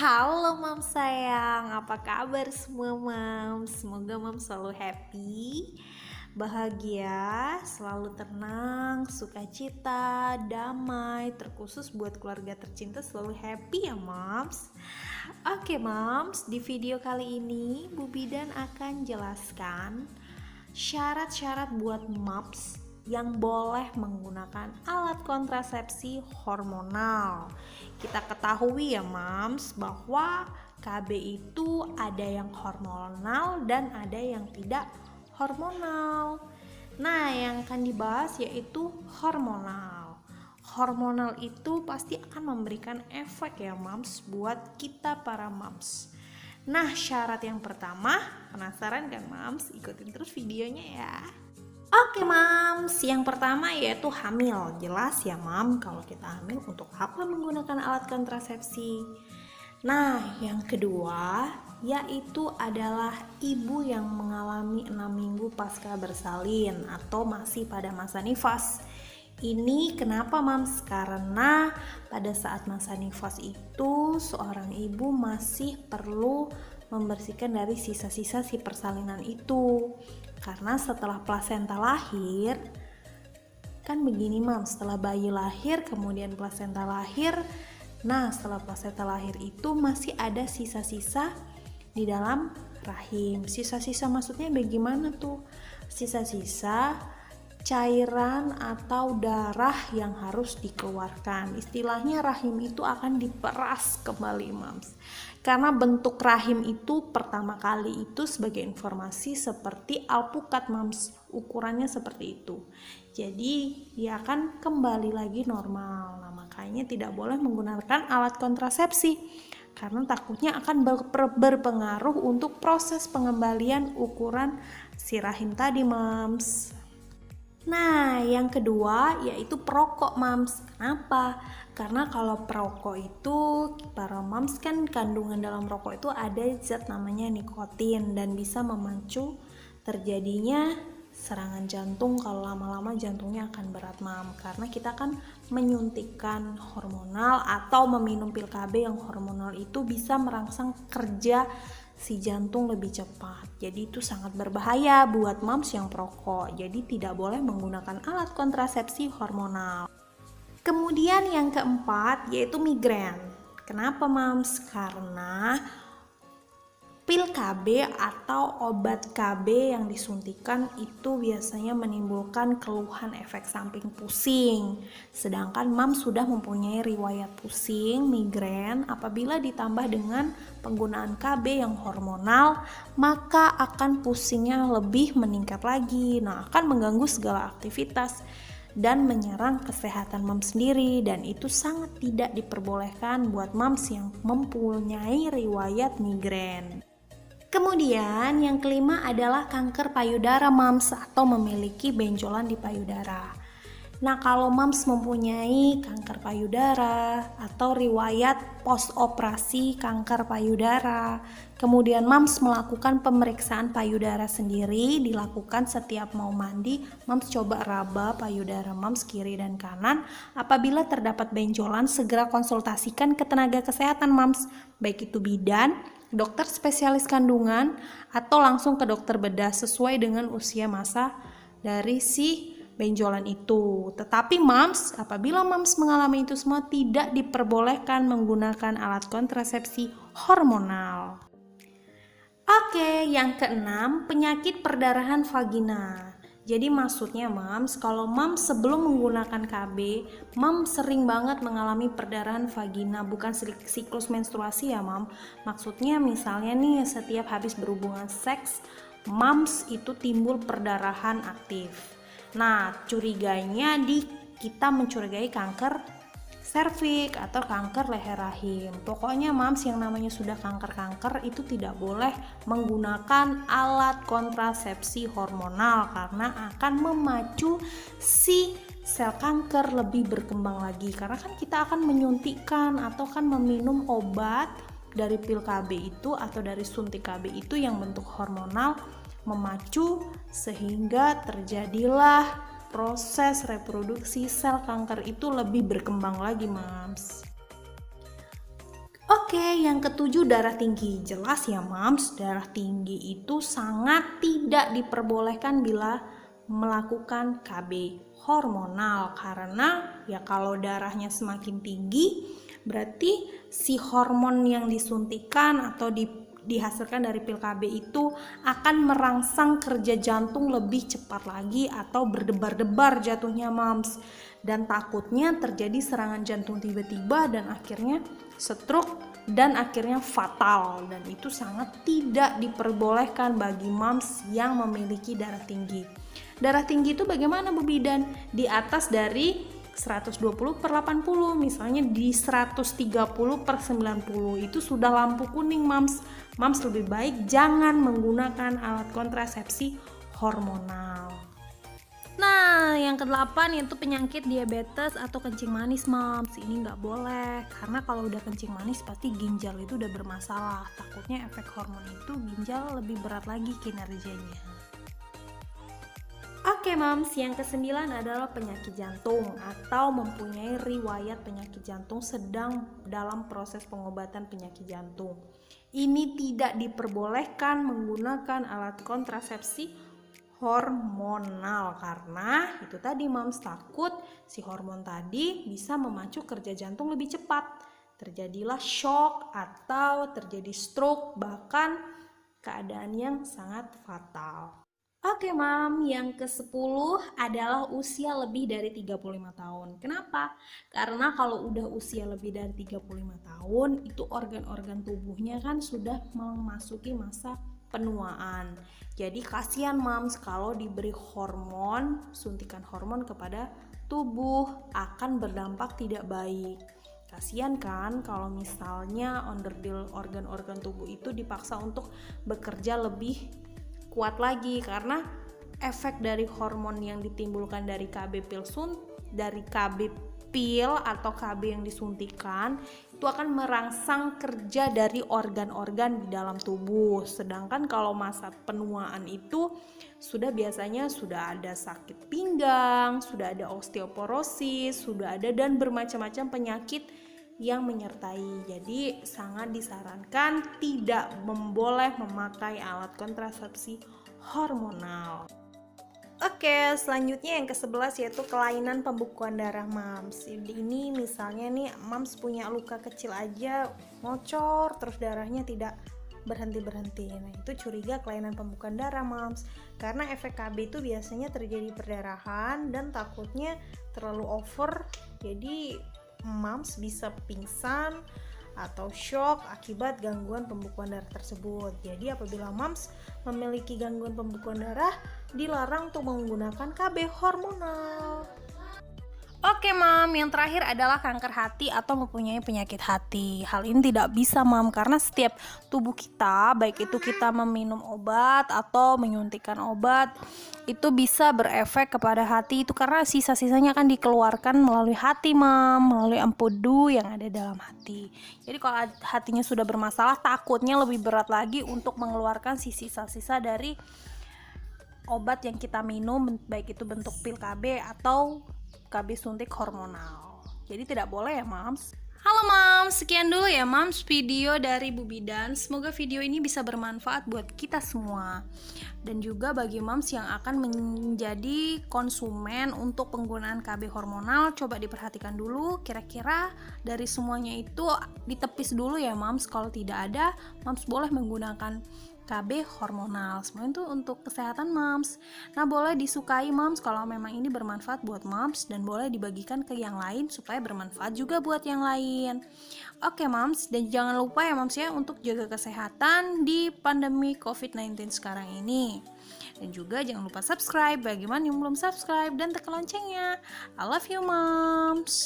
Halo Mam sayang, apa kabar semua Mam? Semoga Mam selalu happy, bahagia, selalu tenang, sukacita, damai. Terkhusus buat keluarga tercinta selalu happy ya Mams. Oke Mams, di video kali ini Bu Bidan akan jelaskan syarat-syarat buat Mams yang boleh menggunakan alat kontrasepsi hormonal. Kita ketahui ya Mams bahwa KB itu ada yang hormonal dan ada yang tidak hormonal. Nah, yang akan dibahas yaitu hormonal. Hormonal itu pasti akan memberikan efek ya Mams buat kita para Mams. Nah, syarat yang pertama, penasaran kan Mams? Ikutin terus videonya ya. Oke Mams, yang pertama yaitu hamil. Jelas ya Mam, kalau kita hamil untuk apa menggunakan alat kontrasepsi. Nah, yang kedua yaitu adalah ibu yang mengalami 6 minggu pasca bersalin atau masih pada masa nifas. Ini kenapa Mams? Karena pada saat masa nifas itu seorang ibu masih perlu membersihkan dari sisa-sisa si persalinan itu. Karena setelah plasenta lahir, kan begini Mam, setelah bayi lahir kemudian plasenta lahir. Nah, setelah plasenta lahir itu masih ada sisa-sisa di dalam rahim. Sisa-sisa maksudnya bagaimana tuh? Sisa-sisa cairan atau darah yang harus dikeluarkan. Istilahnya rahim itu akan diperas kembali Mams. Karena bentuk rahim itu pertama kali itu sebagai informasi seperti alpukat Mams. Ukurannya seperti itu. Jadi dia akan kembali lagi normal. Nah, makanya tidak boleh menggunakan alat kontrasepsi. Karena takutnya akan berpengaruh untuk proses pengembalian ukuran si rahim tadi Mams. Nah, yang kedua yaitu perokok Mams. Kenapa? Karena kalau perokok itu, para Mams kan kandungan dalam rokok itu ada zat namanya nikotin dan bisa memacu terjadinya serangan jantung. Kalau lama-lama jantungnya akan berat Mam, karena kita kan menyuntikkan hormonal atau meminum pil KB yang hormonal itu bisa merangsang kerja si jantung lebih cepat. Jadi itu sangat berbahaya buat Mams yang perokok. Jadi tidak boleh menggunakan alat kontrasepsi hormonal. Kemudian yang keempat yaitu migrain. Kenapa Mams? Karena pil KB atau obat KB yang disuntikan itu biasanya menimbulkan keluhan efek samping pusing. Sedangkan Mams sudah mempunyai riwayat pusing, migrain, apabila ditambah dengan penggunaan KB yang hormonal, maka akan pusingnya lebih meningkat lagi. Nah, akan mengganggu segala aktivitas dan menyerang kesehatan Mams sendiri, dan itu sangat tidak diperbolehkan buat Mams yang mempunyai riwayat migrain. Kemudian yang kelima adalah kanker payudara Mams atau memiliki benjolan di payudara. Nah, kalau Mams mempunyai kanker payudara atau riwayat post operasi kanker payudara, kemudian Mams melakukan pemeriksaan payudara sendiri, dilakukan setiap mau mandi. Mams coba raba payudara Mams kiri dan kanan. Apabila terdapat benjolan, segera konsultasikan ke tenaga kesehatan Mams, baik itu bidan, dokter spesialis kandungan, atau langsung ke dokter bedah sesuai dengan usia masa dari si benjolan itu. Tetapi Mams, apabila Mams mengalami itu semua, tidak diperbolehkan menggunakan alat kontrasepsi hormonal. Oke, yang keenam, penyakit perdarahan vagina. Jadi maksudnya Mams, kalau Mams sebelum menggunakan KB, Mams sering banget mengalami perdarahan vagina, bukan siklus menstruasi ya Mam. Maksudnya misalnya nih setiap habis berhubungan seks, Mams itu timbul perdarahan aktif. Nah, curiganya kita mencurigai kanker serviks atau kanker leher rahim. Pokoknya Mams yang namanya sudah kanker-kanker itu tidak boleh menggunakan alat kontrasepsi hormonal karena akan memacu si sel kanker lebih berkembang lagi. Karena kan kita akan menyuntikkan atau kan meminum obat dari pil KB itu atau dari suntik KB itu yang bentuk hormonal, memacu sehingga terjadilah proses reproduksi sel kanker itu lebih berkembang lagi Mams. Oke, yang ketujuh, darah tinggi. Jelas ya mams, darah tinggi itu sangat tidak diperbolehkan bila melakukan KB hormonal, karena ya kalau darahnya semakin tinggi berarti si hormon yang disuntikan atau dihasilkan dari pil KB itu akan merangsang kerja jantung lebih cepat lagi atau berdebar-debar jatuhnya mams, dan takutnya terjadi serangan jantung tiba-tiba dan akhirnya stroke dan akhirnya fatal, dan itu sangat tidak diperbolehkan bagi mams yang memiliki darah tinggi. Darah tinggi itu bagaimana Bu Bidan? Di atas dari 120/80, misalnya di 130/90 itu sudah lampu kuning mams. Mams lebih baik jangan menggunakan alat kontrasepsi hormonal. Nah, yang ke-8 yaitu penyakit diabetes atau kencing manis mams. Ini nggak boleh, karena kalau udah kencing manis pasti ginjal itu udah bermasalah. Takutnya efek hormon itu ginjal lebih berat lagi kinerjanya. Oke mams, yang ke-9 adalah penyakit jantung atau mempunyai riwayat penyakit jantung sedang dalam proses pengobatan penyakit jantung. Ini tidak diperbolehkan menggunakan alat kontrasepsi hormonal, karena itu tadi mams, takut si hormon tadi bisa memacu kerja jantung lebih cepat, terjadilah shock atau terjadi stroke, bahkan keadaan yang sangat fatal. Oke mam, yang ke-10 adalah usia lebih dari 35 tahun. Kenapa? Karena kalau udah usia lebih dari 35 tahun, itu organ-organ tubuhnya kan sudah memasuki masa penuaan. Jadi kasihan mams kalau diberi hormon, suntikan hormon kepada tubuh akan berdampak tidak baik. Kasihan kan kalau misalnya onderdil organ-organ tubuh itu dipaksa untuk bekerja lebih kuat lagi, karena efek dari hormon yang ditimbulkan dari KB pil atau KB yang disuntikan itu akan merangsang kerja dari organ-organ di dalam tubuh. Sedangkan kalau masa penuaan itu biasanya sudah ada sakit pinggang, sudah ada osteoporosis, sudah ada dan bermacam-macam penyakit yang menyertai. Jadi sangat disarankan tidak boleh memakai alat kontrasepsi hormonal. Oke, selanjutnya yang ke-11 yaitu kelainan pembekuan darah mams. Ini misalnya nih mams punya luka kecil aja ngocor terus darahnya tidak berhenti-berhenti. Nah, itu curiga kelainan pembekuan darah mams. Karena efek KB itu biasanya terjadi perdarahan dan takutnya terlalu over. Jadi mams bisa pingsan atau shock akibat gangguan pembekuan darah tersebut. Jadi apabila mams memiliki gangguan pembekuan darah, dilarang untuk menggunakan KB hormonal. Oke mam, yang terakhir adalah kanker hati atau mempunyai penyakit hati. Hal ini tidak bisa mam, karena setiap tubuh kita, baik itu kita meminum obat atau menyuntikkan obat, itu bisa berefek kepada hati itu karena sisa-sisanya akan dikeluarkan melalui hati mam, melalui empedu yang ada dalam hati. Jadi kalau hatinya sudah bermasalah, takutnya lebih berat lagi untuk mengeluarkan sisa-sisa dari obat yang kita minum, baik itu bentuk pil KB atau KB suntik hormonal. Jadi tidak boleh ya mams. Halo mams, sekian dulu ya mams video dari Bu Bidan. Semoga video ini bisa bermanfaat buat kita semua. Dan juga bagi mams yang akan menjadi konsumen untuk penggunaan KB hormonal, coba diperhatikan dulu kira-kira dari semuanya itu ditepis dulu ya mams. Kalau tidak ada, mams boleh menggunakan KB hormonal. Semua itu untuk kesehatan mams. Nah, boleh disukai mams kalau memang ini bermanfaat buat mams, dan boleh dibagikan ke yang lain supaya bermanfaat juga buat yang lain. Oke mams, dan jangan lupa ya mams ya untuk jaga kesehatan di pandemi COVID-19 sekarang ini. Dan juga jangan lupa subscribe bagi yang belum subscribe dan tekan loncengnya. I love you mams.